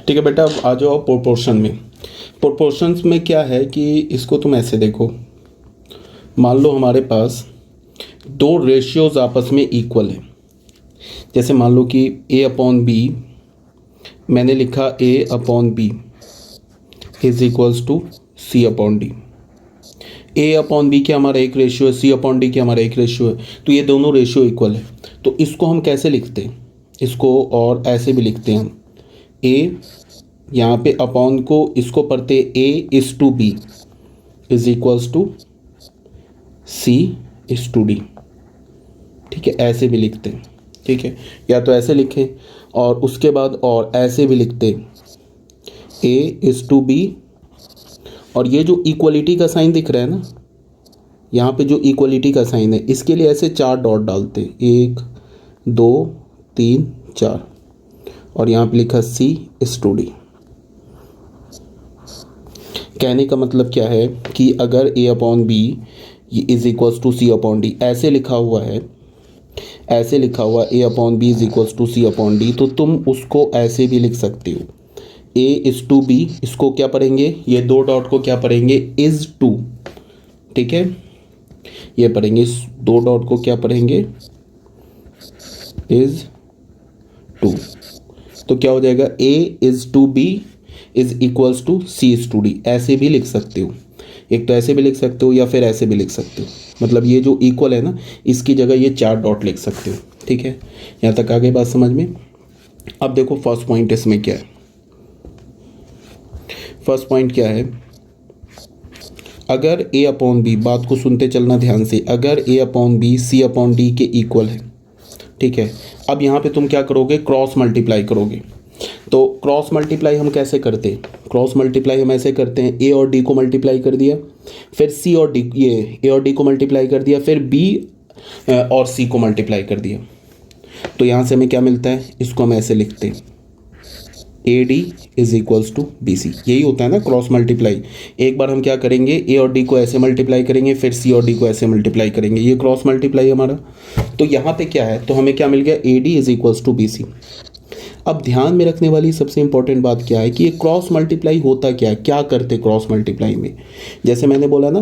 ठीक है बेटा, अब आ जाओ प्रोपोर्शन में। प्रोपोर्शंस में क्या है कि इसको तुम ऐसे देखो, मान लो हमारे पास दो रेशियोज आपस में इक्वल है। जैसे मान लो कि a अपॉन बी, मैंने लिखा a upon B is equals to c upon D. a upon B क्या हमारा एक रेशियो है, c अपॉन डी क्या हमारा एक रेशियो है, तो ये दोनों रेशियो इक्वल है। तो इसको हम कैसे लिखते हैं, इसको और ऐसे भी लिखते हैं हम, a यहाँ पे अपॉन को इसको पढ़ते a is to B is equals to c is to D. ठीक है, ऐसे भी लिखते हैं। ठीक है, या तो ऐसे लिखें और उसके बाद और ऐसे भी लिखते a इज टू बी, और ये जो इक्वलिटी का साइन दिख रहा है ना, यहाँ पे जो इक्वलिटी का साइन है, इसके लिए ऐसे 4 डॉट डालते, 1 2 3 4, और यहाँ पे लिखा c इज टू डी। कहने का मतलब क्या है कि अगर a upon B is equals to C upon D ऐसे लिखा हुआ है, ऐसे लिखा हुआ a upon B is equals to C upon D, तो तुम उसको ऐसे भी लिख सकते हो, a इज टू बी, इसको क्या पढ़ेंगे, ये 2 डॉट को क्या पढ़ेंगे, इज टू। ठीक है, ये पढ़ेंगे, इस 2 डॉट को क्या पढ़ेंगे, इज टू। तो क्या हो जाएगा, a is to B is equals to C is to D. ऐसे भी लिख सकते हो, एक तो ऐसे भी लिख सकते हो या फिर ऐसे भी लिख सकते हो। मतलब ये जो इक्वल है ना, इसकी जगह ये 4 डॉट लिख सकते हो। ठीक है, यहाँ तक आ गई बात समझ में। अब देखो फर्स्ट पॉइंट इसमें क्या है। फर्स्ट पॉइंट क्या है, अगर a अपॉन बी, बात को सुनते चलना ध्यान से, अगर a upon B C upon D के इक्वल है। ठीक है, अब यहाँ पे तुम क्या करोगे, क्रॉस मल्टीप्लाई करोगे। तो क्रॉस मल्टीप्लाई हम कैसे करते हैं, क्रॉस मल्टीप्लाई हम ऐसे करते हैं, a और d को मल्टीप्लाई कर दिया, फिर c और d, ये a और d को मल्टीप्लाई कर दिया, फिर b और c को मल्टीप्लाई कर दिया। तो यहाँ से हमें क्या मिलता है, इसको हम ऐसे लिखते हैं, A D is equals to B C. यही होता है ना क्रॉस मल्टीप्लाई। एक बार हम क्या करेंगे, ए और डी को ऐसे मल्टीप्लाई करेंगे, फिर सी और डी को ऐसे मल्टीप्लाई करेंगे, ये क्रॉस मल्टीप्लाई हमारा। तो यहाँ पे क्या है, तो हमें क्या मिल गया, A D is equals to B C. अब ध्यान में रखने वाली सबसे इंपॉर्टेंट बात क्या है कि ये क्रॉस मल्टीप्लाई होता क्या है, क्या करते क्रॉस मल्टीप्लाई में। जैसे मैंने बोला ना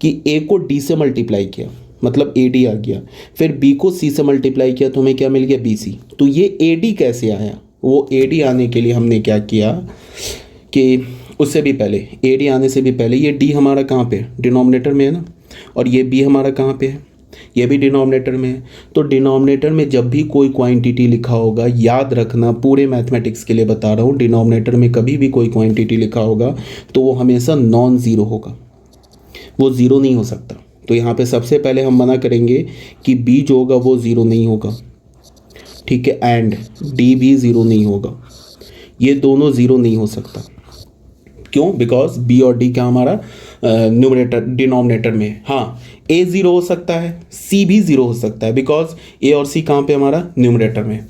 कि ए को डी से मल्टीप्लाई किया, मतलब ए डी आ गया, फिर बी को सी से मल्टीप्लाई किया तो हमें क्या मिल गया, बी सी। तो ये ए डी कैसे आया, वो ए डी आने के लिए हमने क्या किया कि उससे भी पहले, ए डी आने से भी पहले ये डी हमारा कहाँ पे, डिनोमिनेटर में है ना, और ये बी हमारा कहाँ पे है, ये भी डिनोमिनेटर में है। तो डिनोमिनेटर में जब भी कोई क्वांटिटी लिखा होगा, याद रखना, पूरे मैथमेटिक्स के लिए बता रहा हूँ, डिनोमिनेटर में कभी भी कोई क्वांटिटी लिखा होगा तो वो हमेशा नॉन ज़ीरो होगा, वो ज़ीरो नहीं हो सकता। तो यहाँ पे सबसे पहले हम मना करेंगे कि बी जो होगा वो ज़ीरो नहीं होगा। ठीक है, एंड डी भी ज़ीरो नहीं होगा, ये दोनों ज़ीरो नहीं हो सकता। क्यों, बिकॉज बी और डी क्या हमारा न्यूमरेटर डिनोमिनेटर में है। हाँ, ए ज़ीरो हो सकता है, सी भी ज़ीरो हो सकता है, बिकॉज ए और सी कहाँ पे हमारा न्यूमरेटर में।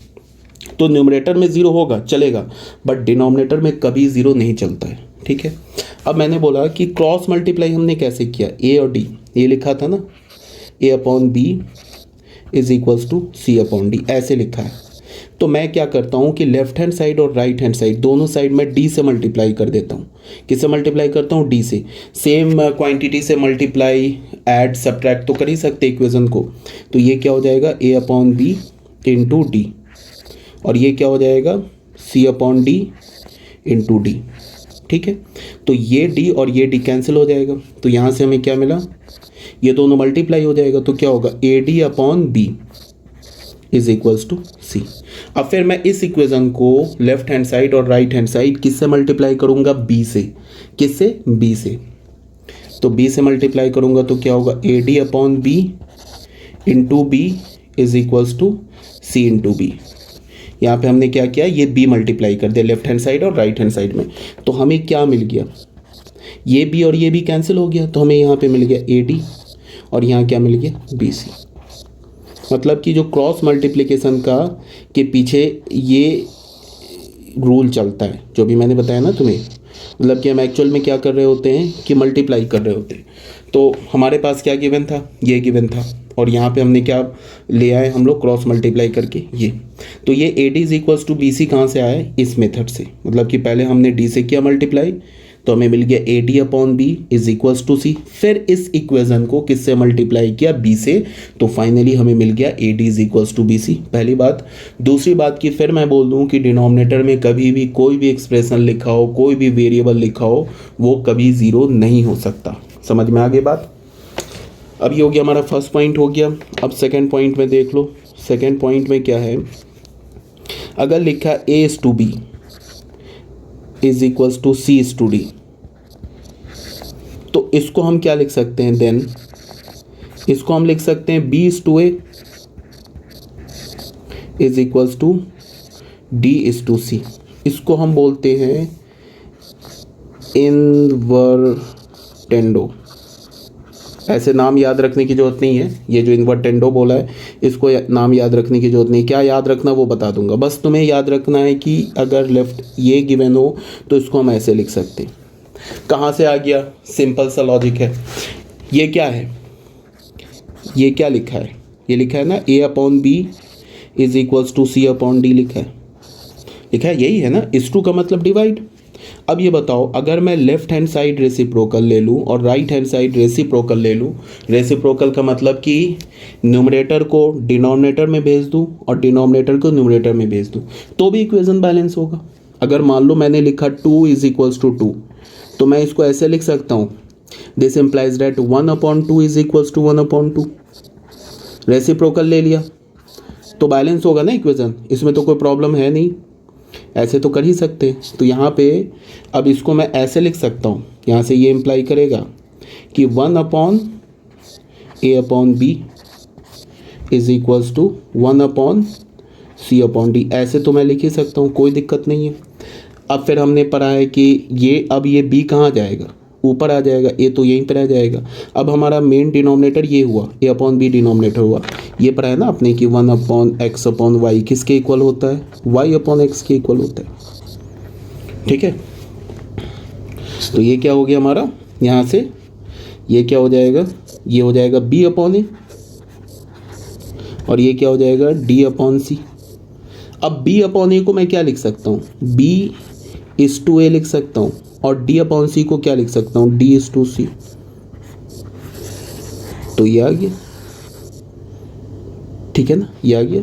तो न्यूमरेटर में ज़ीरो होगा चलेगा, बट डिनोमिनेटर में कभी ज़ीरो नहीं चलता है। ठीक है, अब मैंने बोला कि क्रॉस मल्टीप्लाई हमने कैसे किया, ए और डी, ये लिखा था ना, A upon B is equals to C upon D, ऐसे लिखा है। तो मैं क्या करता हूँ कि लेफ्ट हैंड साइड और राइट हैंड साइड दोनों साइड में डी से मल्टीप्लाई कर देता हूँ। किससे मल्टीप्लाई करता हूँ, डी से। सेम क्वांटिटी से मल्टीप्लाई ऐड सब्ट्रैक्ट तो कर ही सकते इक्वेशन को। तो ये क्या हो जाएगा, ए अपॉन बी इंटू डी, और ये क्या हो जाएगा, सी अपॉन डी इंटू डी। ठीक है, तो ये डी और ये डी कैंसिल हो जाएगा, तो यहाँ से हमें क्या मिला, ये दोनों मल्टीप्लाई हो जाएगा, तो क्या होगा, A D upon B is equals to C. अब फिर मैं इस इक्वेशन को लेफ्ट हैंड साइड और राइट हैंड साइड किससे मल्टीप्लाई करूंगा, बी से। किससे, बी से। तो बी से मल्टीप्लाई करूंगा तो क्या होगा, A D upon B into B is equals to C into B. यहाँ पे हमने क्या किया, ये बी मल्टीप्लाई कर दिया लेफ्ट हैंड साइड और राइट हैंड साइड में, तो हमें क्या मिल गया, ये बी और ये बी कैंसिल हो गया, तो हमें यहाँ पे मिल गया ए डी और यहाँ क्या मिल गया, बी सी। मतलब कि जो क्रॉस मल्टीप्लिकेशन का के पीछे ये रूल चलता है, जो भी मैंने बताया ना तुम्हें, मतलब कि हम एक्चुअल में क्या कर रहे होते हैं कि मल्टीप्लाई कर रहे होते हैं। तो हमारे पास क्या गिवन था, ये गिवन था, और यहाँ पे हमने क्या ले आए हम लोग क्रॉस मल्टीप्लाई करके ये। तो ये A D is equals to B C कहाँ से आया है, इस मेथड से, मतलब कि पहले हमने डी से किया मल्टीप्लाई तो हमें मिल गया A D upon B is equals to C, फिर इस इक्वेशन को किससे मल्टीप्लाई किया, बी से, तो फाइनली हमें मिल गया A D is equals to B C. पहली बात। दूसरी बात कि फिर मैं बोल दूं कि डिनोमिनेटर में कभी भी कोई भी एक्सप्रेशन लिखा हो, कोई भी वेरिएबल लिखा हो, वो कभी ज़ीरो नहीं हो सकता। समझ में आ गई बात। अब ये हो गया हमारा फर्स्ट पॉइंट हो गया। अब सेकेंड पॉइंट में देख लो। सेकेंड पॉइंट में क्या है, अगर लिखा A is to B is equals to C is to D, तो इसको हम क्या लिख सकते हैं, देन इसको हम लिख सकते हैं B is to A is equals to D is to C. इसको हम बोलते हैं इनवर्टेंडो। ऐसे नाम याद रखने की जरूरत नहीं है, ये जो इनवर्टेंडो बोला है इसको नाम याद रखने की जरूरत नहीं। क्या याद रखना वो बता दूंगा, बस तुम्हें याद रखना है कि अगर लेफ्ट ये गिवन हो तो इसको हम ऐसे लिख सकते हैं। कहाँ से आ गया, सिंपल सा लॉजिक है। ये क्या है, ये क्या लिखा है, ये लिखा है ना A upon B is equals to C upon D लिखा है, यही है ना। इस टू का मतलब डिवाइड। अब ये बताओ, अगर मैं लेफ्ट हैंड साइड रेसिप्रोकल ले लूँ और राइट हैंड साइड रेसिप्रोकल ले लूँ, रेसिप्रोकल का मतलब कि न्यूमरेटर को डिनोमिनेटर में भेज दूँ और डिनोमिनेटर को न्यूमरेटर में भेज दूँ, तो भी इक्वेशन बैलेंस होगा। अगर मान लो मैंने लिखा 2 इज इक्वल्स टू 2, तो मैं इसको ऐसे लिख सकता हूँ, this implies that 1/2 is equals to 1/2। Reciprocal ले लिया तो बैलेंस होगा ना इक्वेशन, इसमें तो कोई प्रॉब्लम है नहीं, ऐसे तो कर ही सकते। तो यहाँ पे अब इसको मैं ऐसे लिख सकता हूँ, यहाँ से ये इम्प्लाई करेगा कि 1/a/b is equals to 1/c/d। ऐसे तो मैं लिख ही सकता हूँ, कोई दिक्कत नहीं है। अब फिर हमने पढ़ा है कि ये अब ये b कहाँ जाएगा, ऊपर आ जाएगा, a तो यहीं पर आ जाएगा। अब हमारा मेन डिनोमिनेटर ये हुआ, a/b डिनोमिनेटर हुआ। ये पढ़ा है ना आपने कि 1/x/y किसके इक्वल होता है, y/x के इक्वल होता है। ठीक है, तो ये क्या हो गया हमारा, यहाँ से ये क्या हो जाएगा, ये हो जाएगा b/a और ये क्या हो जाएगा d/c। अब b/a को मैं क्या लिख सकता हूँ, b इज टू a लिख सकता हूँ, और d/c को क्या लिख सकता हूँ, d इज टू c। तो ये आ गया, ठीक है ना, ये आ गया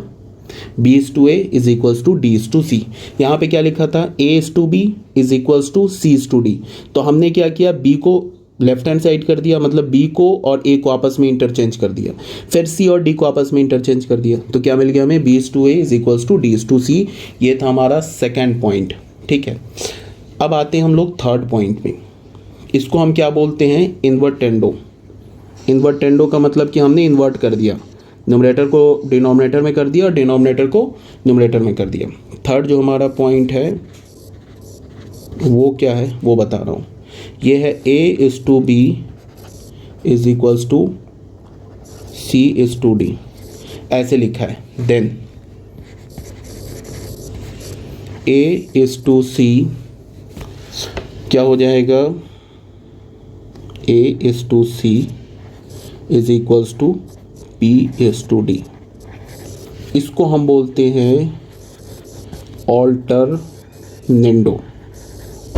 b is to a is equals to d is to c। यहाँ पे क्या लिखा था, a is to b is equals to c is to d। तो हमने क्या किया, b को लेफ्ट हैंड साइड कर दिया, मतलब b को और a को आपस में इंटरचेंज कर दिया, फिर c और d को आपस में इंटरचेंज कर दिया। तो क्या मिल गया हमें, b is to a is equals to d is to c। ये था हमारा सेकेंड पॉइंट। ठीक है, अब आते हैं हम लोग थर्ड पॉइंट में। इसको हम क्या बोलते हैं, इन्वर्टेंडो। इन्वर्टेंडो का मतलब कि हमने इन्वर्ट कर दिया, न्यूमरेटर को डिनोमिनेटर में कर दिया और डिनोमिनेटर को न्यूमरेटर में कर दिया। थर्ड जो हमारा पॉइंट है वो क्या है वो बता रहा हूँ। ये है a is to b is equals to c is to d, ऐसे लिखा है। Then a is to c क्या हो जाएगा, a is to c is equals to p is to d। इसको हम बोलते हैं ऑल्टरनेंडो,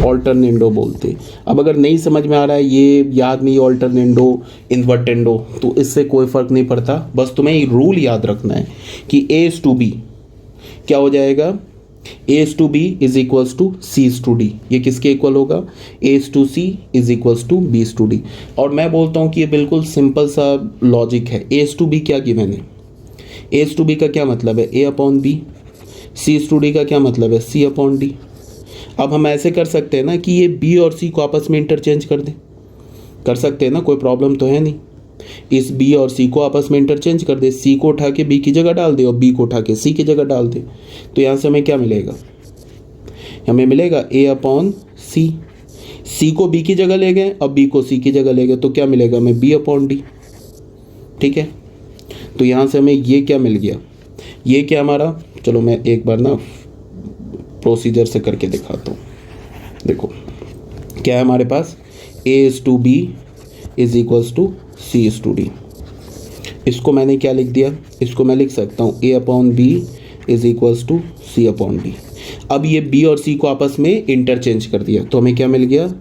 ऑल्टरनेंडो बोलते। अब अगर नहीं समझ में आ रहा है, ये याद नहीं ऑल्टरनेंडो इन्वर्टेंडो, तो इससे कोई फ़र्क नहीं पड़ता, बस तुम्हें ये रूल याद रखना है कि a इज टू b क्या हो जाएगा, a is to b is equals to c is to d। ये किसके इक्वल होगा, a is to c is equals to b is to d। और मैं बोलता हूँ कि ये बिल्कुल सिंपल सा लॉजिक है। a इज टू b क्या गिवन है, a इज टू b का क्या मतलब है, a/b। c is to d का क्या मतलब है, c/d। अब हम ऐसे कर सकते हैं ना कि ये b और c को आपस में इंटरचेंज कर दें, कर सकते हैं ना, कोई प्रॉब्लम तो है नहीं। इस b और c को आपस में इंटरचेंज कर दे, c को उठा के b की जगह डाल दे और b को उठा के c की जगह डाल दे, तो यहाँ से हमें क्या मिलेगा, हमें मिलेगा a/c। c को b की जगह ले गए और b को c की जगह ले गए, तो क्या मिलेगा हमें, b/d। ठीक है, तो यहाँ से हमें ये क्या मिल गया, ये क्या हमारा, चलो मैं एक बार ना प्रोसीजर से करके दिखाता हूँ। देखो क्या है हमारे पास, a is to b is equals to c is to d। इसको मैंने क्या लिख दिया, इसको मैं लिख सकता हूँ A upon B is equals to C upon D. अब ये बी और सी को आपस में इंटरचेंज कर दिया तो हमें क्या मिल गया,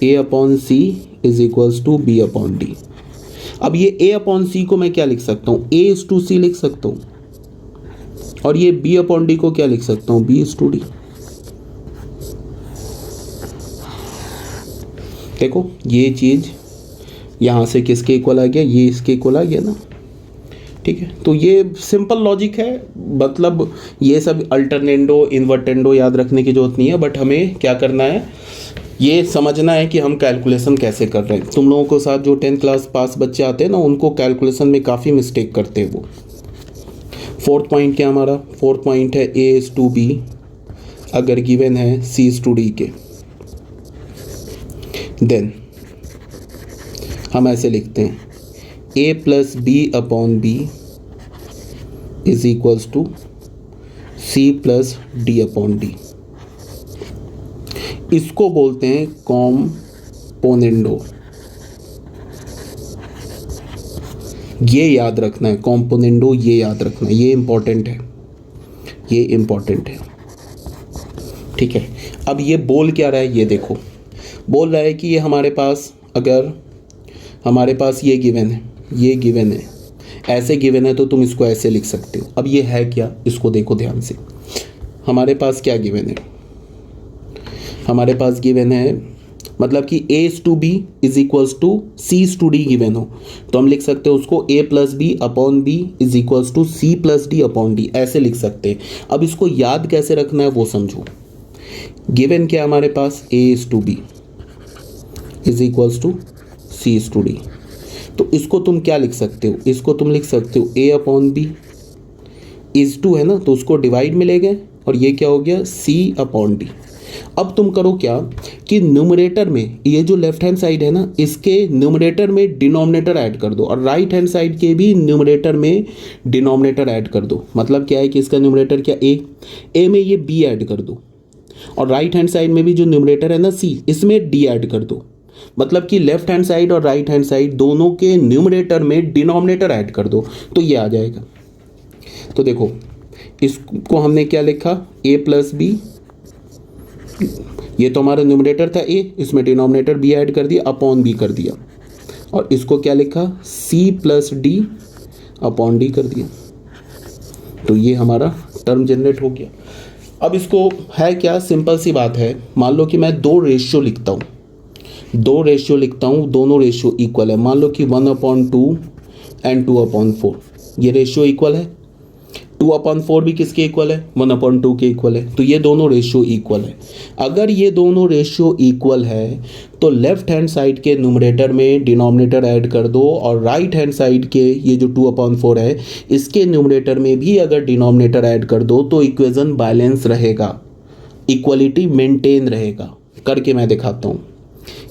A upon C is equals to B upon D. अब ये ए अपॉन सी को मैं क्या लिख सकता हूँ, ए इज टू सी लिख सकता हूँ, और ये बी अपॉन डी को क्या लिख सकता हूँ, बी इज टू डी। देखो ये चीज़ यहाँ से किसके इक्वल आ गया, ये इसके इक्वल आ गया ना, ठीक है। तो ये सिंपल लॉजिक है, मतलब ये सब अल्टरनेंडो इन्वर्टेंडो याद रखने की जरूरत नहीं है, बट हमें क्या करना है, ये समझना है कि हम कैलकुलेशन कैसे कर रहे हैं। तुम लोगों के साथ जो 10th क्लास पास बच्चे आते हैं ना, उनको कैलकुलेशन में काफ़ी मिस्टेक करते हैं वो। फोर्थ पॉइंट क्या हमारा, फोर्थ पॉइंट है ए इज टू बी अगर गिवन है सी इज टू डी के, देन हम ऐसे लिखते हैं A plus B upon B is equals to C plus D upon D. इसको बोलते हैं कॉम्पोनेंडो। ये याद रखना है, कॉम्पोनेंडो ये याद रखना है, ये इंपॉर्टेंट है, ये इंपॉर्टेंट है, ठीक है। अब ये बोल क्या रहा है, ये देखो बोल रहा है कि ये हमारे पास, अगर हमारे पास ये गिवन है, ये गिवन है, ऐसे गिवन है तो तुम इसको ऐसे लिख सकते हो। अब ये है क्या, इसको देखो ध्यान से, हमारे पास क्या गिवन है, हमारे पास गिवन है, मतलब कि a is to B is equals to C is to D given हो तो हम लिख सकते हैं उसको a plus B upon B is equals to C plus D upon D, ऐसे लिख सकते हैं। अब इसको याद कैसे रखना है वो समझो। गिवन क्या है हमारे पास, a is to B is equals to C is to D, तो इसको तुम क्या लिख सकते हो, इसको तुम लिख सकते हो a upon B is to है ना, तो उसको डिवाइड मिलेगा और ये क्या हो गया, c अपॉन डी। अब तुम करो क्या कि न्यूमरेटर में ये जो लेफ्ट हैंड साइड है ना, इसके न्यूमरेटर में डिनोमिनेटर ऐड कर दो और राइट हैंड साइड के भी न्यूमरेटर में डिनोमिनेटर ऐड कर दो। मतलब क्या है कि इसका न्यूमरेटर क्या a में ये b ऐड कर दो और राइट हैंड साइड में भी जो न्यूमरेटर है ना c, इसमें d ऐड कर दो। मतलब कि लेफ्ट हैंड साइड और राइट हैंड साइड दोनों के न्यूमरेटर में डिनोमिनेटर ऐड कर दो तो ये आ जाएगा। तो देखो इसको हमने क्या लिखा, a प्लस बी, ये तो हमारा न्यूमरेटर था a, इसमें डिनोमिनेटर b ऐड कर दिया, अपॉन b कर दिया, और इसको क्या लिखा, c plus D upon D कर दिया। तो ये हमारा टर्म जनरेट हो गया। अब इसको है क्या, सिंपल सी बात है, मान लो कि मैं दो रेशियो लिखता हूँ, दो रेशियो लिखता हूँ, दोनों रेशियो इक्वल है। मान लो कि 1/2 एंड 2/4, ये रेशियो इक्वल है। 2/4 भी किसके इक्वल है, 1/2 के इक्वल है, तो ये दोनों रेशियो इक्वल है। अगर ये दोनों रेशियो इक्वल है तो लेफ्ट हैंड साइड के न्यूमरेटर में डिनोमिनेटर ऐड कर दो और राइट हैंड साइड के ये जो 2/4 है इसके न्यूमरेटर में भी अगर डिनोमिनेटर ऐड कर दो तो इक्वेशन बैलेंस रहेगा, इक्वलिटी मेंटेन रहेगा। करके मैं दिखाता हूँ।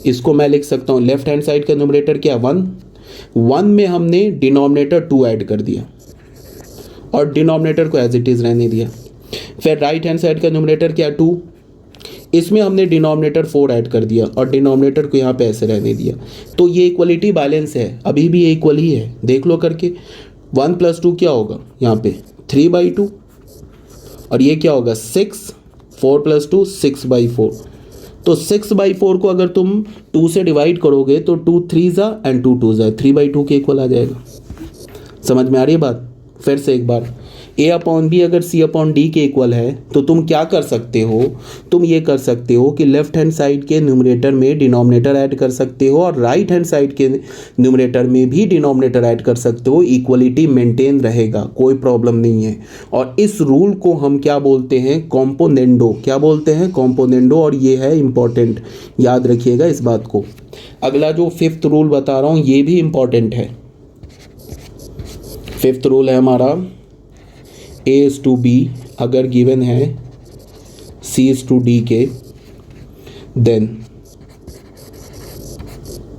इसको मैं लिख सकता हूँ, लेफ्ट हैंड साइड का न्यूमरेटर क्या, 1 में हमने डिनोमिनेटर 2 ऐड कर दिया और डिनोमिनेटर को एज इट इज़ रहने दिया। फिर राइट हैंड साइड का न्यूमरेटर क्या, 2, इसमें हमने डिनोमिनेटर 4 ऐड कर दिया और डिनोमिनेटर को यहाँ पे ऐसे रहने दिया। तो ये इक्वलिटी बैलेंस है, अभी भी ये इक्वल ही है, देख लो करके। 1 + 2 क्या होगा यहाँ पे, 3/2, और ये क्या होगा 6, 4 + 2 6/4। तो 6/4 को अगर तुम 2 से डिवाइड करोगे तो 2 3s एंड 2 2s 3/2 के इक्वल आ जाएगा। समझ में आ रही है बात? फिर से एक बार, a/b अगर c/d के इक्वल है तो तुम क्या कर सकते हो, तुम ये कर सकते हो कि लेफ्ट हैंड साइड के न्यूमरेटर में डिनोमिनेटर ऐड कर सकते हो और राइट हैंड साइड के न्यूमरेटर में भी डिनोमिनेटर ऐड कर सकते हो, इक्वलिटी मेंटेन रहेगा, कोई प्रॉब्लम नहीं है। और इस रूल को हम क्या बोलते हैं, कॉम्पोनेंडो। क्या बोलते हैं, कॉम्पोनेंडो। और ये है इंपॉर्टेंट, याद रखिएगा इस बात को। अगला जो 5th रूल बता रहा हूँ ये भी इंपॉर्टेंट है। 5th रूल है हमारा, a/b अगर गिवन है c/d के, देन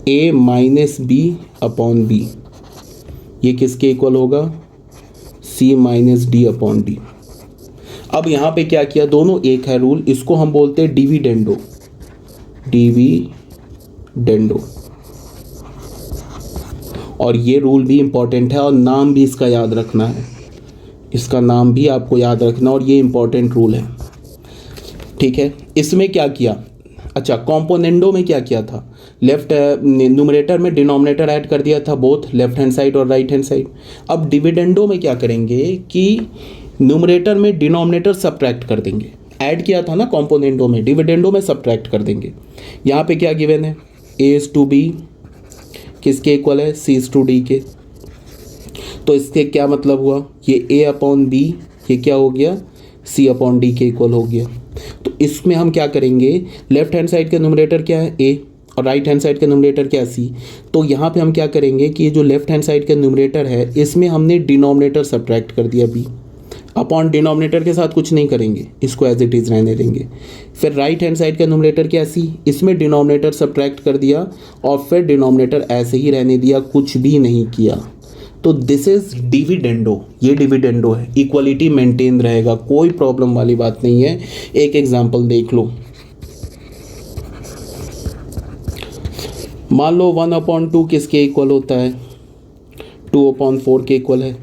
a - b/b ये किसके इक्वल होगा, c - d/d। अब यहाँ पे क्या किया, दोनों एक है रूल, इसको हम बोलते हैं डिविडेंडो। डिविडेंडो और ये रूल भी इम्पॉर्टेंट है और नाम भी इसका याद रखना है, इसका नाम भी आपको याद रखना और ये इम्पॉर्टेंट रूल है। ठीक है, इसमें क्या किया, अच्छा कॉम्पोनेंडो में क्या किया था, लेफ्ट न्यूमरेटर में डिनोमिनेटर ऐड कर दिया था, बोथ लेफ्ट हैंड साइड और राइट हैंड साइड। अब डिविडेंडो में क्या करेंगे कि न्यूमरेटर में डिनोमिनेटर सब्ट्रैक्ट कर देंगे, ऐड किया था ना कॉम्पोनेंडो में, डिविडेंडो में सब्ट्रैक्ट कर देंगे। यहाँ पे क्या गिवन है, a/b किसके इक्वल है, c/d के। तो इसके क्या मतलब हुआ, ये a/b ये क्या हो गया, c/d के इक्वल हो गया। तो इसमें हम क्या करेंगे, लेफ्ट हैंड साइड का न्यूमरेटर क्या है a और राइट हैंड साइड का न्यूमरेटर क्या है c। तो यहाँ पे हम क्या करेंगे कि ये जो लेफ्ट हैंड साइड का न्यूमरेटर है इसमें हमने डिनोमिनेटर सब्ट्रैक्ट कर दिया b, अपॉन डिनोमिनेटर के साथ कुछ नहीं करेंगे, इसको एज इट इज़ रहने देंगे। फिर राइट हैंड साइड का न्यूमरेटर क्या सी, इसमें डिनोमिनेटर सब्ट्रैक्ट कर दिया और फिर डिनोमिनेटर ऐसे ही रहने दिया, कुछ भी नहीं किया। तो दिस इज डिविडेंडो, ये डिविडेंडो है, इक्वलिटी मेंटेन रहेगा, कोई प्रॉब्लम वाली बात नहीं है। एक एग्जांपल देख लो, मान लो 1/2 किसके इक्वल होता है, 2/4 के इक्वल है।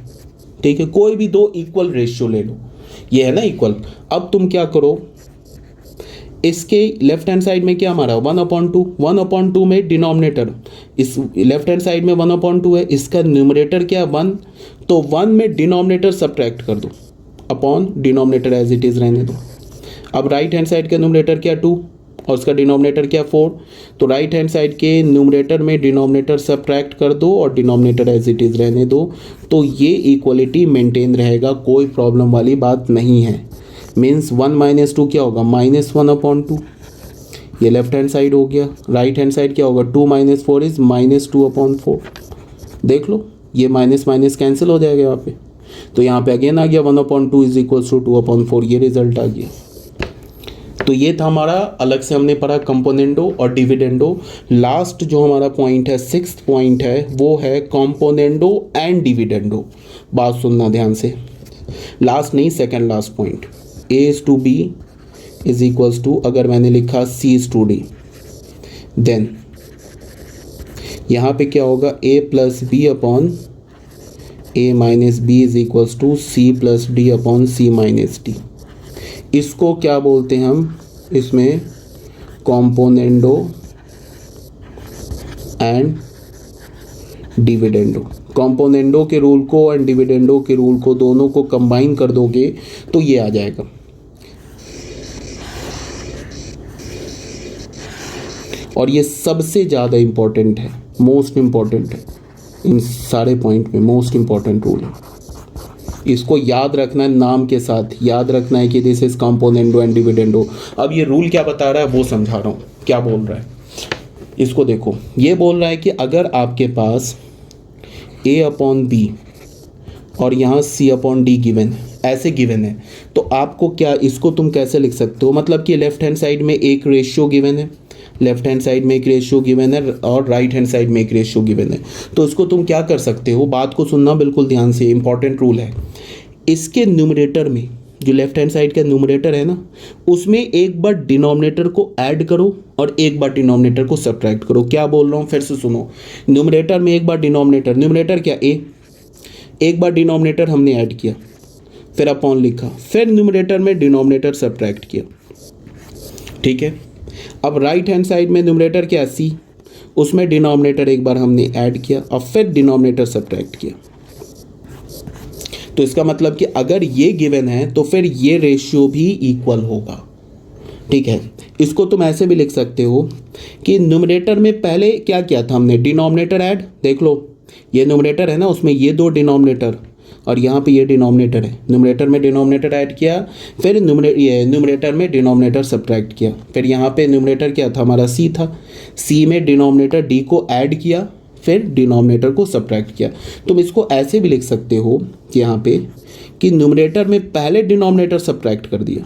ठीक है, कोई भी दो इक्वल रेशियो ले लो, ये है ना इक्वल। अब तुम क्या करो, इसके लेफ्ट हैंड साइड में क्या हमारा 1/2, 1/2 में डिनोमिनेटर, इस लेफ्ट हैंड साइड में 1/2 है, इसका न्यूमरेटर क्या 1, तो 1 में डिनोमिनेटर सब्ट्रैक्ट कर दो, upon denominator as it is रहने दो। अब राइट हैंड साइड का न्यूमरेटर क्या 2 और उसका डिनोमिनेटर क्या 4, तो राइट हैंड साइड के न्यूमरेटर में डिनोमिनेटर सब्ट्रैक्ट कर दो और डिनोमिनेटर एज इट इज़ रहने दो। तो ये इक्वलिटी मेंटेन रहेगा, कोई प्रॉब्लम वाली बात नहीं है। मीन्स 1 - 2 क्या होगा, -1/2, ये लेफ्ट हैंड साइड हो गया। राइट हैंड साइड क्या होगा, 2 - 4 इज -2/4। देख लो ये माइनस माइनस कैंसिल हो जाएगा यहाँ पे, तो यहाँ पे अगेन आ गया 1/2 इज इक्वल्स टू 2/4, ये रिजल्ट आ गया। तो ये था हमारा, अलग से हमने पढ़ा कंपोनेंडो और डिविडेंडो। लास्ट जो हमारा पॉइंट है, 6th पॉइंट है, वो है कंपोनेंडो एंड डिविडेंडो। बात सुनना ध्यान से, लास्ट नहीं second last point, a/b is equals to, अगर मैंने लिखा c/d, देन यहाँ पे क्या होगा, a + b upon a - b is equals to c + d upon c - d। इसको क्या बोलते हैं हम, इसमें कॉम्पोनेंडो एंड डिविडेंडो। कॉम्पोनेंडो के रूल को एंड डिविडेंडो के रूल को दोनों को कंबाइन कर दोगे तो ये आ जाएगा। और ये सबसे ज़्यादा इम्पोर्टेंट है, मोस्ट इम्पॉर्टेंट है, इन सारे पॉइंट में मोस्ट इम्पॉर्टेंट रूल है। इसको याद रखना है, नाम के साथ याद रखना है कि this is componendo and dividendo. अब ये रूल क्या बता रहा है वो समझा रहा हूँ, क्या बोल रहा है इसको देखो। ये बोल रहा है कि अगर आपके पास a/b और यहाँ c/d गिवन है, ऐसे गिवन है, तो आपको क्या, इसको तुम कैसे लिख सकते हो, मतलब कि लेफ्ट हैंड साइड में एक रेशियो गिवन है, लेफ्ट हैंड साइड में एक रेशियो गिवन है और राइट हैंड साइड में एक रेशियो गिवन है। तो इसको तुम क्या कर सकते हो, बात को सुनना बिल्कुल ध्यान से, इंपॉर्टेंट रूल है। इसके न्यूमरेटर में, जो लेफ्ट हैंड साइड का न्यूमरेटर है ना, उसमें एक बार डिनोमिनेटर को ऐड करो और एक बार डिनोमिनेटर को सब्ट्रैक्ट करो। क्या बोल रहा हूँ फिर से सुनो, न्यूमरेटर में एक बार डिनोमिनेटर, न्यूमरेटर क्या a, एक बार डिनोमिनेटर हमने ऐड किया, फिर अपॉन लिखा, फिर न्यूमरेटर में डिनोमिनेटर सब्ट्रैक्ट किया। ठीक है, अब राइट हैंड साइड में न्यूमरेटर क्या c, उसमें डिनोमिनेटर एक बार हमने ऐड किया और फिर डिनोमिनेटर सब्ट्रैक्ट किया। तो इसका मतलब कि अगर ये गिवन है तो फिर ये रेशियो भी इक्वल होगा। ठीक है, इसको तुम ऐसे भी लिख सकते हो कि न्यूमरेटर में पहले क्या किया था हमने, डिनोमिनेटर ऐड, देख लो ये न्यूमरेटर है ना, उसमें ये दो डिनोमिनेटर और यहाँ पे ये डिनोमिनेटर है, न्यूमरेटर में डिनोमिनेटर ऐड किया, फिर न्यूमरेटर में डिनोमिनेटर सब्ट्रैक्ट किया, फिर यहाँ पे न्यूमरेटर क्या था हमारा c था, c में डिनोमिनेटर d को ऐड किया, फिर डिनोमिनेटर को सब्ट्रैक्ट किया। तुम इसको ऐसे भी लिख सकते हो कि यहाँ पे कि न्यूमरेटर में पहले डिनोमिनेटर सब्ट्रैक्ट कर दिया,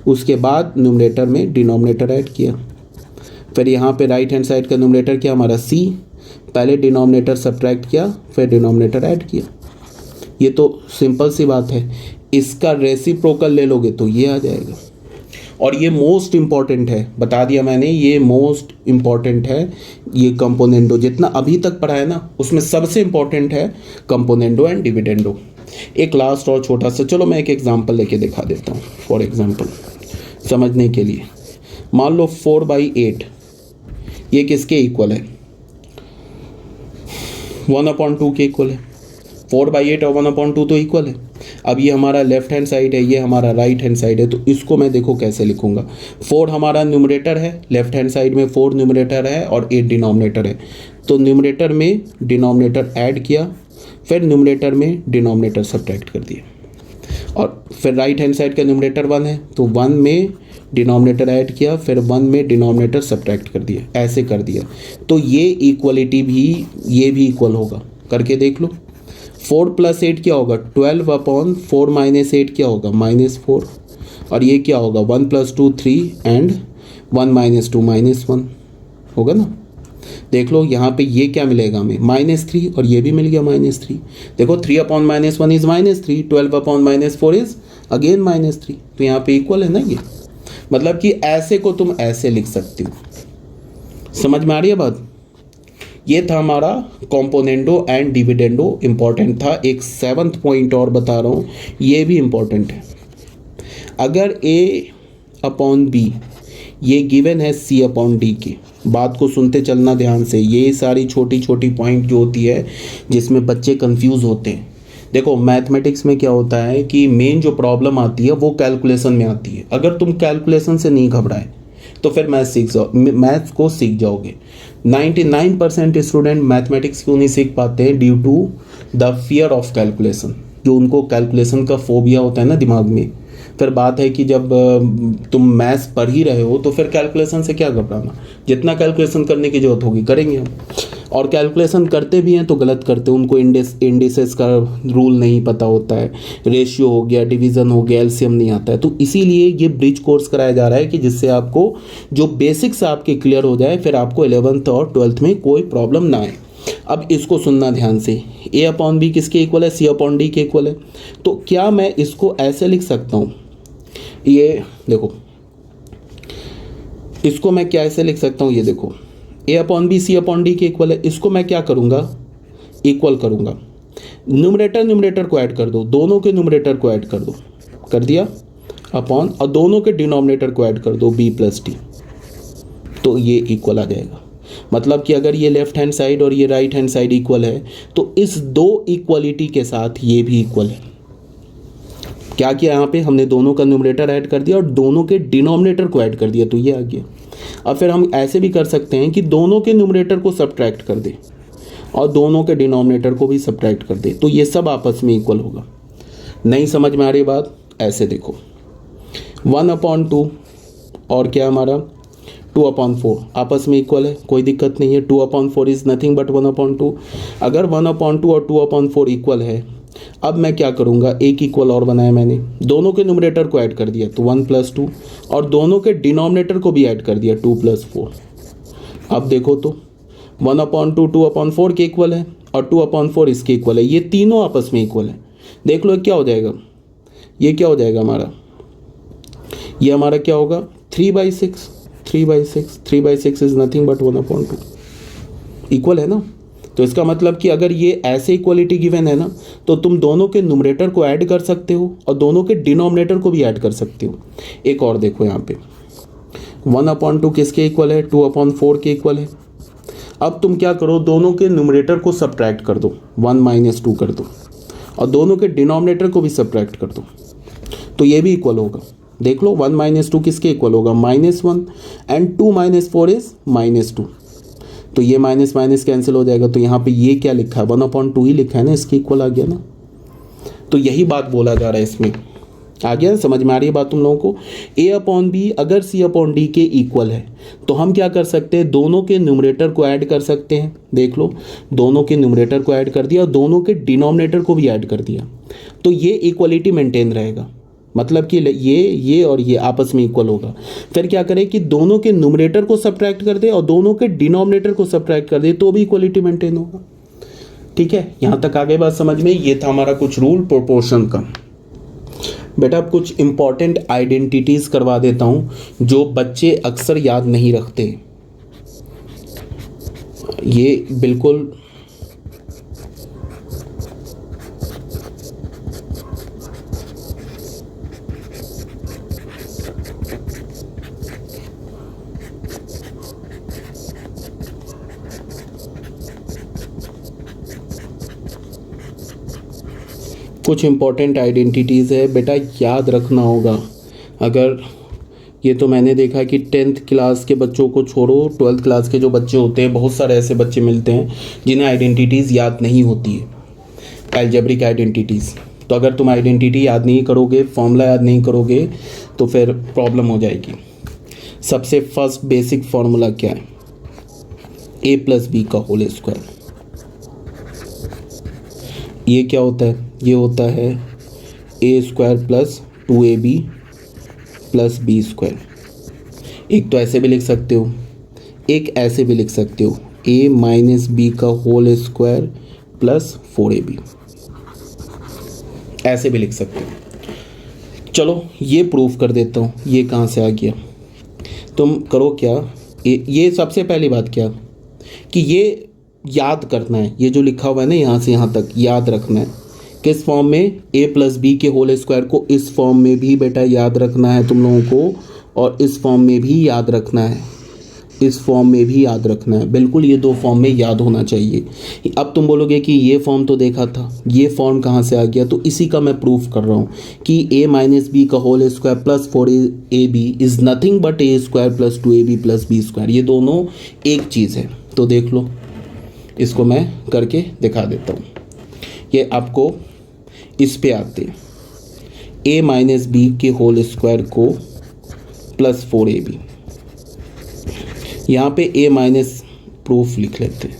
उसके बाद न्यूमरेटर में डिनोमिनेटर ऐड किया, फिर यहाँ पे राइट हैंड साइड का न्यूमरेटर क्या हमारा c, पहले डिनोमिनेटर सब्ट्रैक्ट किया, फिर डिनोमिनेटर ऐड किया। ये तो सिंपल सी बात है, इसका रेसिप्रोकल ले लोगे तो ये आ जाएगा। और ये मोस्ट इम्पॉर्टेंट है, बता दिया मैंने, ये मोस्ट इम्पॉर्टेंट है। ये कंपोनेंडो जितना अभी तक पढ़ा है ना, उसमें सबसे इम्पॉर्टेंट है कंपोनेंडो एंड डिविडेंडो। एक लास्ट और छोटा सा, चलो मैं एक एग्जांपल लेके दिखा देता हूँ फॉर एग्जांपल समझने के लिए। मान लो 4/8 ये किसके इक्वल है? 1/2 के इक्वल है। 4/8 और 1/2 तो इक्वल है। अब ये हमारा लेफ्ट हैंड साइड है, ये हमारा राइट हैंड साइड है, तो इसको मैं देखो कैसे लिखूंगा। 4 हमारा न्यूमरेटर है, लेफ्ट हैंड साइड में 4 न्यूमरेटर है और 8 डिनोमिनेटर है। तो न्यूमरेटर में डिनोमिनेटर ऐड किया, फिर न्यूमरेटर में डिनोमिनेटर सब्ट्रैक्ट कर दिया, और फिर राइट हैंड साइड का न्यूमरेटर 1 है तो 1 में डिनोमिनेटर ऐड किया, फिर 1 में डिनोमिनेटर सब्ट्रैक्ट कर दिया, ऐसे कर दिया। तो ये इक्वलिटी भी, ये भी इक्वल होगा, करके देख लो। 4 + 8 क्या होगा? 12/4 - 8 क्या होगा? -4। और ये क्या होगा? 1 + 2 3 एंड 1 - 2 -1 होगा ना। देख लो यहाँ पे ये क्या मिलेगा हमें? -3, और ये भी मिल गया -3। देखो 3/-1 इज -3, 12/-4 इज अगेन -3, तो यहाँ पे इक्वल है ना ये। मतलब कि ऐसे को तुम ऐसे लिख सकते हो। समझ में आ रही है बात? ये था हमारा कॉम्पोनेंडो एंड डिविडेंडो, इंपॉर्टेंट था। एक 7th पॉइंट और बता रहा हूँ, ये भी इंपॉर्टेंट है। अगर A/B ये गिवन है C/D के, बात को सुनते चलना ध्यान से। ये सारी छोटी छोटी पॉइंट जो होती है जिसमें बच्चे कंफ्यूज होते हैं। देखो मैथमेटिक्स में क्या होता है कि मेन जो प्रॉब्लम आती है वो कैलकुलेशन में आती है। अगर तुम कैलकुलेशन से नहीं घबराए तो फिर मैथ्स को सीख जाओगे। 99% स्टूडेंट मैथमेटिक्स क्यों नहीं सीख पाते हैं? Due to the fear of calculation. जो उनको कैलकुलेशन का फोबिया होता है ना दिमाग में। फिर बात है कि जब तुम मैथ्स पढ़ ही रहे हो तो फिर कैलकुलेशन से क्या घबराना। जितना कैलकुलेशन करने की जरूरत होगी करेंगे हम, और कैलकुलेशन करते भी हैं तो गलत करते हैं। उनको इंडिसेस का रूल नहीं पता होता है, रेशियो हो गया, डिवीज़न हो गया, एलसीएम नहीं आता है। तो इसीलिए ये ब्रिज कोर्स कराया जा रहा है कि जिससे आपको जो बेसिक्स आपके क्लियर हो जाए, फिर आपको 11th और 12th में कोई प्रॉब्लम ना आए। अब इसको सुनना ध्यान से। A/B किसके इक्वल है? C/D के इक्वल है। तो क्या मैं इसको ऐसे लिख सकता हूँ? ये देखो, इसको मैं क्या ऐसे लिख सकता हूँ? ये देखो A/B C/D के इक्वल है। इसको मैं क्या करूँगा? इक्वल करूँगा। न्यूमरेटर को ऐड कर दो, दोनों के न्यूमरेटर को ऐड कर दो, कर दिया, अपॉन, और दोनों के डिनोमिनेटर को ऐड कर दो B + D, तो ये इक्वल आ जाएगा। मतलब कि अगर ये लेफ्ट हैंड साइड और ये राइट हैंड साइड इक्वल है तो इस दो इक्वलिटी के साथ ये भी इक्वल है। क्या किया यहाँ पे? हमने दोनों का न्यूमरेटर ऐड कर दिया और दोनों के डिनोमिनेटर को ऐड कर दिया, तो ये आ गया। अब फिर हम ऐसे भी कर सकते हैं कि दोनों के न्यूमरेटर को सब्ट्रैक्ट कर दे और दोनों के डिनोमिनेटर को भी सब्ट्रैक्ट कर दे, तो ये सब आपस में इक्वल होगा। नहीं समझ में आ रही बात? ऐसे देखो 1/2 और क्या हमारा 2/4 आपस में इक्वल है, कोई दिक्कत नहीं है। 2/4 इज नथिंग बट 1/2। अगर 1/2 और 2/4 इक्वल है, अब मैं क्या करूँगा? एक इक्वल और बनाया मैंने, दोनों के न्यूमरेटर को ऐड कर दिया तो 1 + 2, और दोनों के डिनोमिनेटर को भी ऐड कर दिया 2 + 4। अब देखो तो 1/2 2/4 के इक्वल है और 2/4 इसके इक्वल है, ये तीनों आपस में इक्वल है। देख लो क्या हो जाएगा? ये क्या हो जाएगा हमारा? ये हमारा क्या होगा? 3/6। 3/6 इज नथिंग बट 1/2, इक्वल है ना। तो इसका मतलब कि अगर ये ऐसे इक्वलिटी गिवन है ना, तो तुम दोनों के न्यूमरेटर को ऐड कर सकते हो और दोनों के डिनोमिनेटर को भी ऐड कर सकते हो। एक और देखो यहाँ पे 1/2 किसके इक्वल है? 2/4 के इक्वल है। अब तुम क्या करो? दोनों के न्यूमरेटर को सब्ट्रैक्ट कर दो, 1 - 2 कर दो, और दोनों के डिनोमिनेटर को भी सब्ट्रैक्ट कर दो, तो ये भी इक्वल होगा। देख लो 1 - 2 किसके इक्वल होगा? -1, एंड 2 - 4 इज -2, तो ये माइनस माइनस कैंसिल हो जाएगा। तो यहाँ पे ये क्या लिखा है? 1/2 ही लिखा है ना, इसके इक्वल आ गया ना। तो यही बात बोला जा रहा है इसमें। आ गया? समझ में आ रही है बात तुम लोगों को? A/B अगर C/D के इक्वल है तो हम क्या कर सकते हैं? दोनों के न्यूमरेटर को ऐड कर सकते हैं। देख लो, दोनों के न्यूमरेटर को ऐड कर दिया और दोनों के डिनोमिनेटर को भी ऐड कर दिया, तो ये इक्वलिटी मेंटेन रहेगा। मतलब कि ये और ये आपस में इक्वल होगा। फिर क्या करें कि दोनों के न्यूमरेटर को सब्ट्रैक्ट कर दे और दोनों के डिनोमिनेटर को सब्ट्रैक्ट कर दे, तो भी इक्वलिटी मेंटेन होगा। ठीक है, यहाँ तक आगे बात समझ में? ये था हमारा कुछ रूल प्रोपोर्शन का। बेटा अब कुछ इम्पॉर्टेंट आइडेंटिटीज़ करवा देता हूँ जो बच्चे अक्सर याद नहीं रखते। ये बिल्कुल कुछ इम्पॉर्टेंट आइडेंटिटीज़ है बेटा, याद रखना होगा। अगर ये तो मैंने देखा कि 10th क्लास के बच्चों को छोड़ो, 12th क्लास के जो बच्चे होते हैं, बहुत सारे ऐसे बच्चे मिलते हैं जिन्हें आइडेंटिटीज़ याद नहीं होती है, अलजेब्रिक आइडेंटिटीज़। तो अगर तुम आइडेंटिटी याद नहीं करोगे, फॉर्मूला याद नहीं करोगे, तो फिर प्रॉब्लम हो जाएगी। सबसे फर्स्ट बेसिक फार्मूला क्या है? a प्लस बी का होल स्क्वायर। ये क्या होता है? ये होता है A square plus 2ab plus B square. एक तो ऐसे भी लिख सकते हो, एक ऐसे भी लिख सकते हो, a माइनस बी का होल स्क्वायर प्लस 4ab, ऐसे भी लिख सकते हो। चलो ये प्रूफ कर देता हूँ। ये कहाँ से आ गया? तुम करो क्या, ये सबसे पहली बात क्या कि ये याद करना है, ये जो लिखा हुआ है ना यहाँ से यहाँ तक याद रखना है। किस फॉर्म में? a प्लस बी के होल स्क्वायर को इस फॉर्म में भी बेटा याद रखना है तुम लोगों को, और इस फॉर्म में भी याद रखना है, इस फॉर्म में भी याद रखना है। बिल्कुल ये दो फॉर्म में याद होना चाहिए। अब तुम बोलोगे कि ये फॉर्म तो देखा था, ये फॉर्म कहाँ से आ गया? तो इसी का मैं प्रूफ कर रहा हूँ कि a माइनस बी का whole square plus 4ab is nothing but a square plus 2ab plus B square. ये दोनों एक चीज़ है। तो देख लो, इसको मैं करके दिखा देता हूँ। ये आपको इस पे आते हैं, a माइनस बी के होल स्क्वायर को प्लस 4ab, यहाँ पे a माइनस प्रूफ लिख लेते हैं।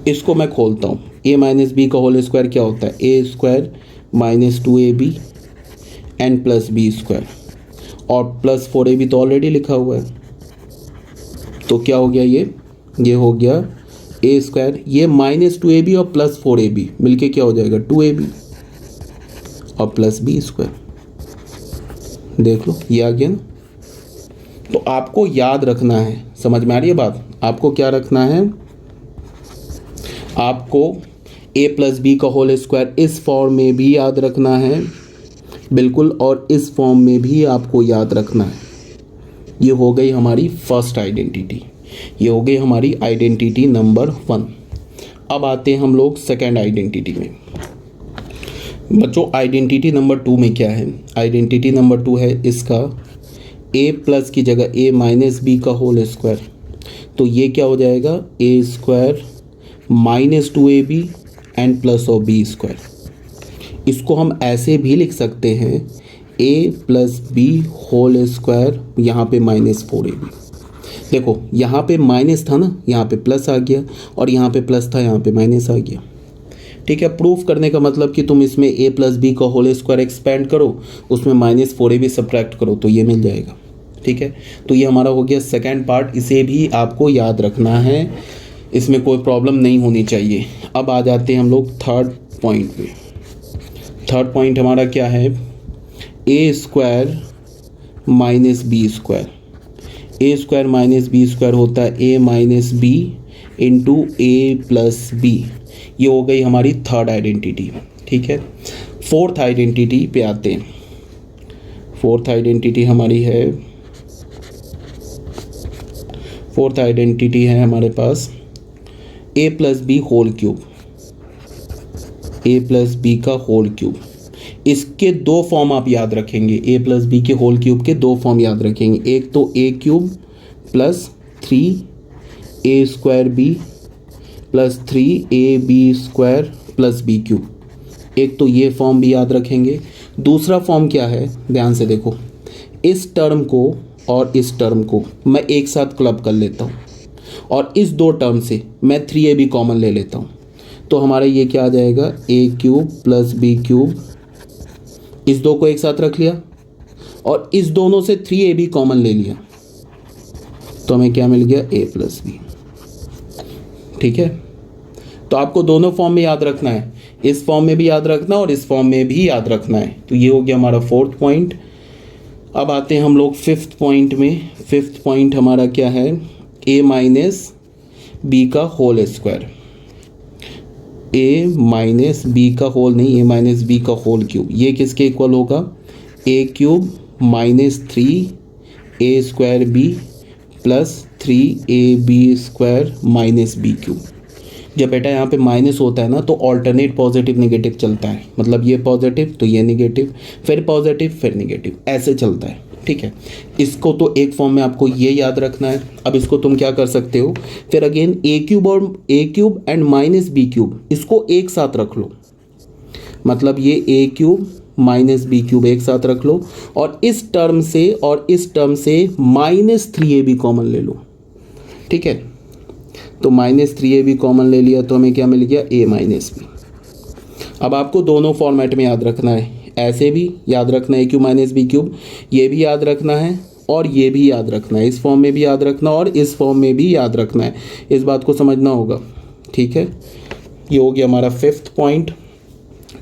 इसको मैं खोलता हूँ। a माइनस बी का होल स्क्वायर क्या होता है? a square minus 2ab and plus B square, और प्लस 4ab तो ऑलरेडी लिखा हुआ है। तो क्या हो गया? ये हो गया a स्क्वायर, ये माइनस 2ab और प्लस 4ab मिलके क्या हो जाएगा? 2ab और प्लस बी स्क्वायर। देख लो ये आ गया ना। तो आपको याद रखना है, समझ में आ रही है बात? आपको क्या रखना है? आपको a प्लस बी का होल स्क्वायर इस फॉर्म में भी याद रखना है, बिल्कुल, और इस फॉर्म में भी आपको याद रखना है। ये हो गई हमारी फर्स्ट आइडेंटिटी, ये हो गई हमारी आइडेंटिटी नंबर 1। अब आते हैं हम लोग सेकेंड आइडेंटिटी में। बच्चों आइडेंटिटी नंबर 2 में क्या है? आइडेंटिटी नंबर 2 है इसका a प्लस की जगह a माइनस बी का होल स्क्वायर। तो ये क्या हो जाएगा? a square minus 2ab and plus of B square. इसको हम ऐसे भी लिख सकते हैं a plus B whole square, यहाँ पे माइनस 4ab। देखो यहाँ पे माइनस था ना, यहाँ पे प्लस आ गया, और यहाँ पे प्लस था, यहाँ पे माइनस आ गया। ठीक है, प्रूफ करने का मतलब कि तुम इसमें a प्लस बी का होल स्क्वायर एक्सपेंड करो, उसमें माइनस 4ab सब्ट्रैक्ट करो, तो ये मिल जाएगा। ठीक है, तो ये हमारा हो गया सेकेंड पार्ट। इसे भी आपको याद रखना है, इसमें कोई प्रॉब्लम नहीं होनी चाहिए। अब आ जाते हैं हम लोग थर्ड पॉइंट पे। थर्ड पॉइंट हमारा क्या है? a square minus B square. a square minus B square होता है a minus B into A plus B. ये हो गई हमारी थर्ड आइडेंटिटी। ठीक है, फोर्थ आइडेंटिटी पे आते हैं। फोर्थ आइडेंटिटी हमारी है, फोर्थ आइडेंटिटी है हमारे पास a plus B whole cube, a plus B का होल क्यूब। इसके दो फॉर्म आप याद रखेंगे, a प्लस बी के होल क्यूब के दो फॉर्म याद रखेंगे। एक तो a cube plus 3a square B plus 3ab square plus B cube, एक तो ये फॉर्म भी याद रखेंगे। दूसरा फॉर्म क्या है? ध्यान से देखो, इस टर्म को और इस टर्म को मैं एक साथ क्लब कर लेता हूँ, और इस दो टर्म से मैं 3ab कॉमन ले लेता हूँ। तो हमारा ये क्या आ जाएगा? a cube plus B cube, इस दो को एक साथ रख लिया और इस दोनों से 3ab कॉमन ले लिया, तो हमें क्या मिल गया? a plus B. ठीक है, तो आपको दोनों फॉर्म में याद रखना है। इस फॉर्म में भी याद रखना और इस फॉर्म में भी याद रखना है। तो ये हो गया हमारा फोर्थ पॉइंट। अब आते हैं हम लोग फिफ्थ पॉइंट में। फिफ्थ पॉइंट हमारा क्या है, a माइनस बी का whole square. a minus B का होल नहीं, a माइनस बी का होल क्यूब, ये किसके इक्वल होगा, a cube minus 3a square B plus 3ab square minus B cube. जब बेटा यहाँ पे माइनस होता है ना तो ऑल्टरनेट पॉजिटिव नेगेटिव चलता है, मतलब ये पॉजिटिव तो ये नेगेटिव, फिर पॉजिटिव फिर नेगेटिव, ऐसे चलता है। ठीक है, इसको तो एक फॉर्म में आपको ये याद रखना है। अब इसको तुम क्या कर सकते हो, फिर अगेन ए क्यूब और A cube and minus B cube, इसको एक साथ रख लो, मतलब ये A cube minus B cube एक साथ रख लो, और इस टर्म से और इस टर्म से माइनस 3ab कॉमन ले लो। ठीक है, तो माइनस 3ab कॉमन ले लिया तो हमें क्या मिल गया, a माइनस बी। अब आपको दोनों फॉर्मेट में याद रखना है, ऐसे भी याद रखना है a cube minus B cube, ये भी याद रखना है और ये भी याद रखना है, इस फॉर्म में भी याद रखना और इस फॉर्म में भी याद रखना है, इस बात को समझना होगा। ठीक है, ये हो गया हमारा फिफ्थ पॉइंट।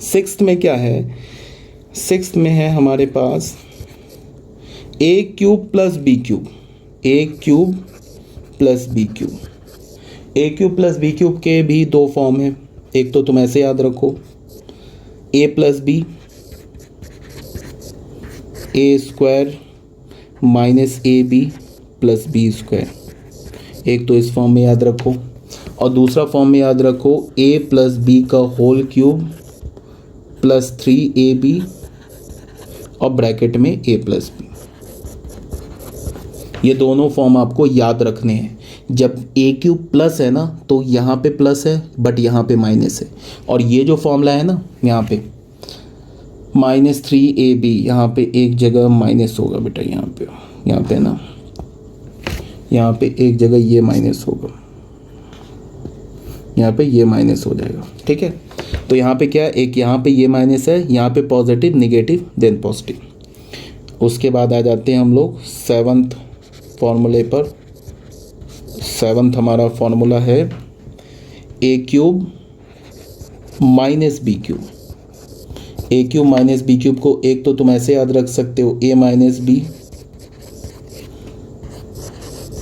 सिक्स्थ में क्या है, सिक्स्थ में है हमारे पास a cube plus B cube, a cube plus B cube. A cube plus B cube के भी दो फॉर्म हैं, एक तो तुम ऐसे याद रखो, a plus B, A square minus A B plus B square, एक तो इस फॉर्म में याद रखो, और दूसरा फॉर्म में याद रखो a प्लस बी का होल क्यूब प्लस 3ab और ब्रैकेट में a प्लस बी। ये दोनों फॉर्म आपको याद रखने हैं। जब a क्यूब प्लस है ना तो यहाँ पे प्लस है बट यहाँ पे माइनस है, और ये जो फॉर्मूला है ना यहाँ पे माइनस 3ab, यहाँ पे एक जगह माइनस होगा बेटा, यहाँ पे ना, यहाँ पे एक जगह ये माइनस होगा, यहाँ पे ये माइनस हो जाएगा। ठीक है, तो यहाँ पे क्या है, एक यहाँ पे ये माइनस है, यहाँ पे पॉजिटिव नेगेटिव देन पॉजिटिव। उसके बाद आ जाते हैं हम लोग सेवन्थ फॉर्मूले पर। सेवन्थ हमारा फॉर्मूला है A cube minus B cube. A cube minus B cube को एक तो तुम ऐसे याद रख सकते हो, A minus B,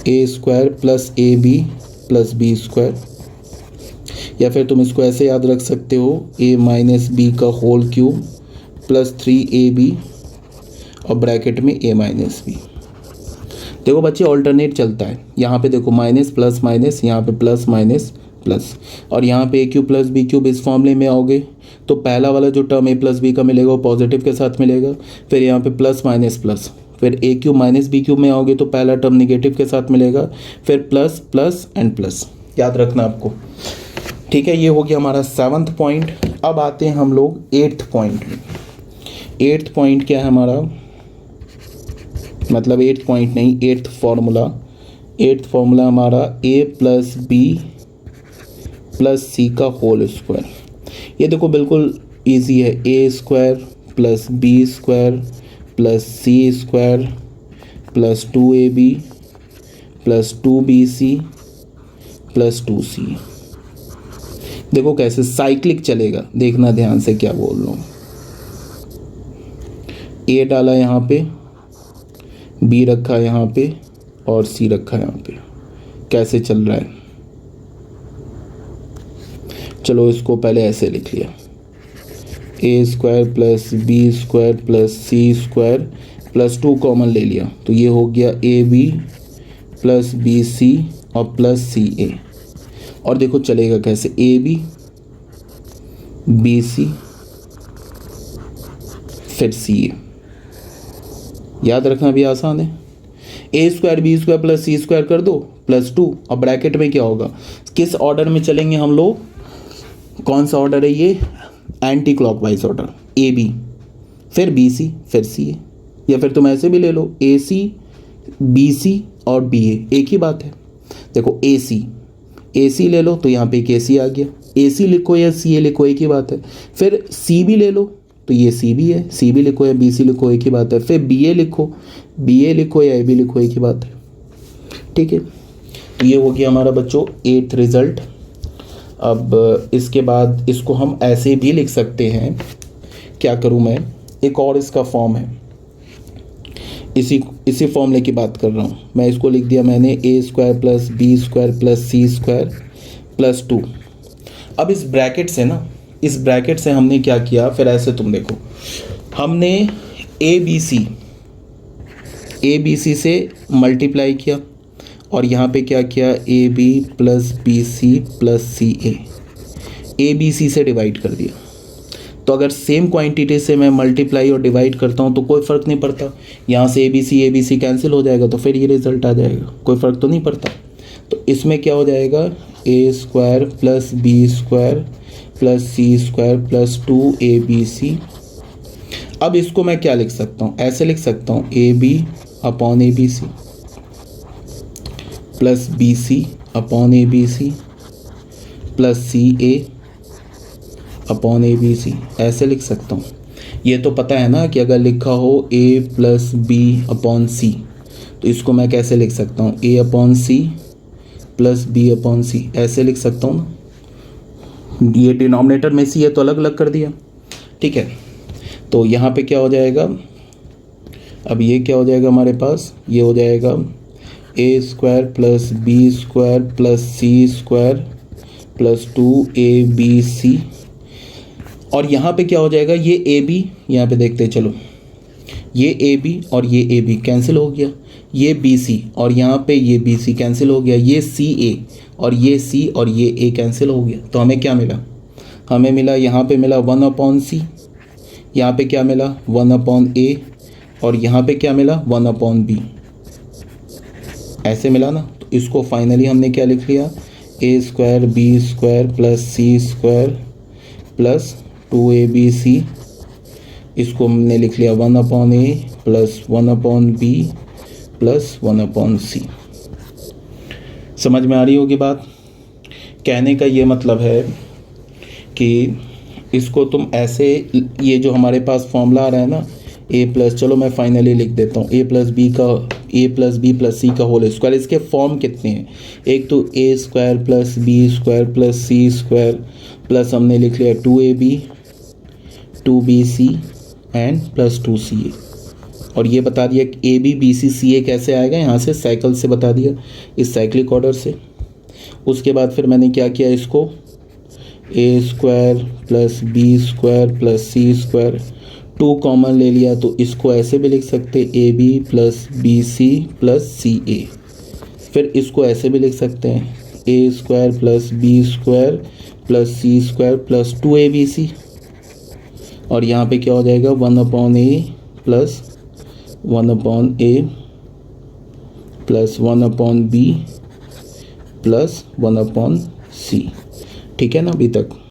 A square plus A B plus B square, या फिर तुम इसको ऐसे याद रख सकते हो, ए माइनस बी का होल क्यूब प्लस 3ab और ब्रैकेट में ए माइनस बी। देखो बच्चे ऑल्टरनेट चलता है, यहाँ पे देखो माइनस प्लस माइनस, यहाँ पे प्लस माइनस प्लस, और यहाँ पे ए क्यूब प्लस बी क्यूब इस फॉर्मूले में आओगे तो पहला वाला जो टर्म ए प्लस बी का मिलेगा वो पॉजिटिव के साथ मिलेगा, फिर यहाँ पे प्लस माइनस प्लस, फिर ए क्यूब माइनस बी क्यूब में आओगे तो पहला टर्म निगेटिव के साथ मिलेगा, फिर प्लस प्लस एंड प्लस, याद रखना आपको। ठीक है, ये हो गया हमारा सेवन्थ पॉइंट। अब आते हैं हम लोग एट्थ पॉइंट में। एट्थ पॉइंट क्या है हमारा, मतलब एट्थ पॉइंट नहीं, एट्थ फॉर्मूला। एट्थ फॉर्मूला हमारा a plus B plus C का होल स्क्वायर। ये देखो बिल्कुल इजी है, a square plus B square plus C square plus 2ab plus 2bc plus 2c। देखो कैसे साइक्लिक चलेगा, देखना ध्यान से क्या बोल रहा हूँ। a डाला यहाँ पे, b रखा यहाँ पे और c रखा यहाँ पे, कैसे चल रहा है। चलो इसको पहले ऐसे लिख लिया, a square plus B square plus C square plus 2 common ले लिया तो ये हो गया ab प्लस बी सी और प्लस सी ए। और देखो चलेगा कैसे, ab बी सी फिर सी ए, याद रखना भी आसान है। A square B square plus C square कर दो प्लस 2 और ब्रैकेट में क्या होगा, किस ऑर्डर में चलेंगे हम लोग, कौन सा ऑर्डर है ये, anti clockwise order, A B फिर बी सी फिर सी ए, या फिर तुम ऐसे भी ले लो ए सी बी सी और बी ए, एक ही बात है। देखो ए सी ले लो तो यहाँ पे एक ए सी आ गया, ए सी लिखो या सी ए लिखो एक ही बात है। फिर सी बी ले लो तो ये सी बी है, सी बी लिखो या बी सी लिखो एक ही बात है। फिर बी ए लिखो या ए बी लिखो एक ही बात है। ठीक है, तो ये हो गया हमारा बच्चों एट्थ रिजल्ट। अब इसके बाद इसको हम ऐसे भी लिख सकते हैं, क्या करूँ मैं, एक और इसका फॉर्म है, इसी फॉर्मूले की बात कर रहा हूँ मैं। इसको लिख दिया मैंने A square plus B square plus C square plus 2। अब इस ब्रैकेट से ना, इस ब्रैकेट से हमने क्या किया, फिर ऐसे तुम देखो, हमने ए बी सी से मल्टीप्लाई किया और यहाँ पे क्या किया, A B plus B C plus C A B C से डिवाइड कर दिया। तो अगर सेम क्वांटिटी से मैं मल्टीप्लाई और डिवाइड करता हूँ तो कोई फ़र्क नहीं पड़ता, यहाँ से ए बी सी कैंसिल हो जाएगा, तो फिर ये रिजल्ट आ जाएगा, कोई फ़र्क तो नहीं पड़ता। तो इसमें क्या हो जाएगा, A square plus B square plus C square plus 2ab। अब इसको मैं क्या लिख सकता हूँ, ऐसे लिख सकता हूँ, A B upon A B C plus B C upon A B C plus C A upon A B C, ऐसे लिख सकता हूँ। ये तो पता है ना कि अगर लिखा हो A plus B upon C तो इसको मैं कैसे लिख सकता हूँ, A upon C plus B upon C, ऐसे लिख सकता हूँ ना। ये डिनोमिनेटर में सी है तो अलग अलग कर दिया, ठीक है। तो यहाँ पे क्या हो जाएगा, अब ये क्या हो जाएगा हमारे पास, ये हो जाएगा A square plus B square plus C square plus 2ab। और यहाँ पे क्या हो जाएगा, ये ए बी, यहाँ पे देखते हैं चलो, ये ए बी और ये ए बी कैंसिल हो गया, ये बी सी और यहाँ पे ये बी सी कैंसिल हो गया, ये सी ए और ये सी और ये ए कैंसिल हो गया। तो हमें क्या मिला, हमें मिला यहाँ पे मिला 1 अपॉन सी, यहाँ पे क्या मिला 1 अपॉन ए और यहाँ पे क्या मिला 1 अपॉन बी, ऐसे मिला ना। तो इसको फाइनली हमने क्या लिख लिया, A square B square plus C square plus 2ab। इसको हमने लिख लिया 1 upon A plus 1 upon B plus 1 upon C. समझ में आ रही होगी बात। कहने का ये मतलब है कि इसको तुम ऐसे, ये जो हमारे पास फॉर्मूला आ रहा है ना, ए प्लस, चलो मैं फाइनली लिख देता हूँ, A plus B plus C का होल स्क्वायर। इसके फॉर्म कितने हैं, एक तो A square plus B square plus C square plus हमने लिख लिया 2ab 2bc and plus 2ca। और ये बता दिया कि ए बी बी सी सी ए कैसे आएगा, यहाँ से साइकिल से बता दिया, इस साइक्लिक ऑर्डर से। उसके बाद फिर मैंने क्या किया, इसको A square plus B square plus C square 2 common ले लिया, तो इसको ऐसे भी लिख सकते A B plus B C plus C A. फिर इसको ऐसे भी लिख सकते हैं A square plus B square plus C square plus 2abc। और यहाँ पे क्या हो जाएगा 1 upon A plus 1 upon A plus 1 upon B plus 1 upon C. ठीक है ना अभी तक।